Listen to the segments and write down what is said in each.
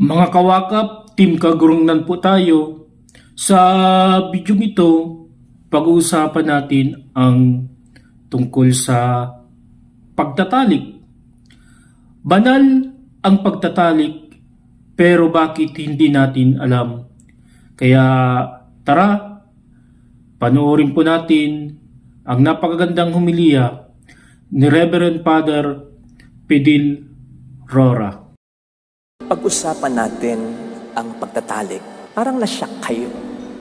Mga kawakap, Team Kagurungnan po tayo. Sa video ito, pag-uusapan natin ang tungkol sa pagtatalik. Banal ang pagtatalik, pero bakit hindi natin alam? Kaya tara, panoorin po natin ang napakagandang humilya ni Reverend Father Fidel Rora. Pag-usapan natin ang pagtatalik. Parang nasyak kayo.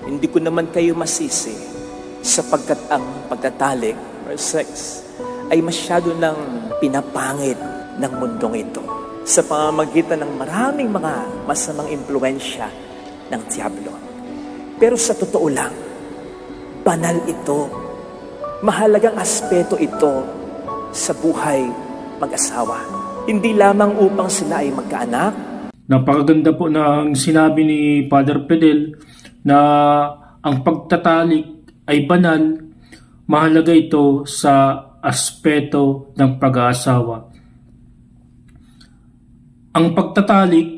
Hindi ko naman kayo masisi sapagkat ang pagtatalik or sex ay masyado nang pinapangit ng mundong ito sa pamamagitan ng maraming mga masamang impluensya ng Diablo. Pero sa totoo lang, banal ito. Mahalagang aspeto ito sa buhay mag-asawa. Hindi lamang upang sila ay magkaanak. Napakaganda po ng sinabi ni Father Fidel na ang pagtatalik ay banal, mahalaga ito sa aspeto ng pag-aasawa. Ang pagtatalik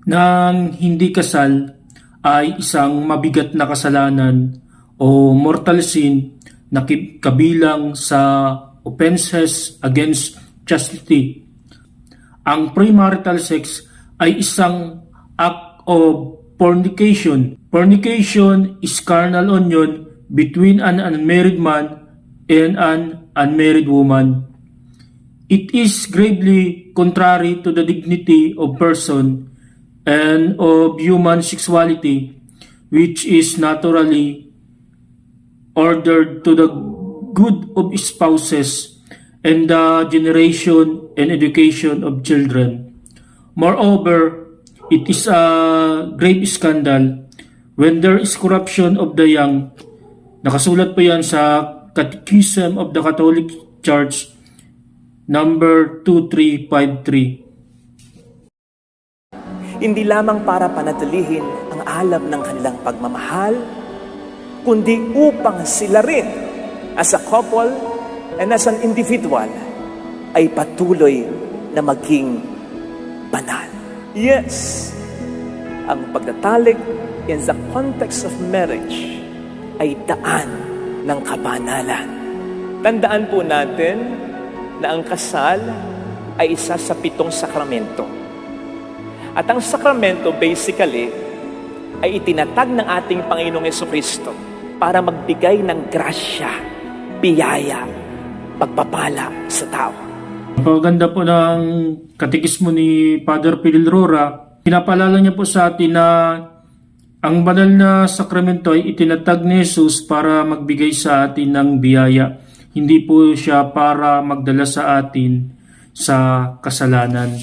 ng hindi kasal ay isang mabigat na kasalanan o mortal sin na kabilang sa offenses against chastity. Ang premarital sex ay isang act of fornication. Fornication is carnal union between an unmarried man and an unmarried woman. It is gravely contrary to the dignity of person and of human sexuality, which is naturally ordered to the good of spouses and the generation and education of children. Moreover, it is a grave scandal when there is corruption of the young. Nakasulat po yan sa Catechism of the Catholic Church, number 2353. Hindi lamang para panatilihin ang alab ng kanilang pagmamahal, kundi upang sila rin as a couple and as an individual ay patuloy na maging banal. Yes, ang pagtatalik in the context of marriage ay daan ng kabanalan. Tandaan po natin na ang kasal ay isa sa 7 sakramento. At ang sakramento basically ay itinatag ng ating Panginoong Jesucristo para magbigay ng grasya, biyaya, pagpapala sa tao. Napakaganda po ng katekismo ni Father Fidel Rora. Pinapalala niya po sa atin na ang banal na sakramento ay itinatag ni Jesus para magbigay sa atin ng biyaya. Hindi po siya para magdala sa atin sa kasalanan.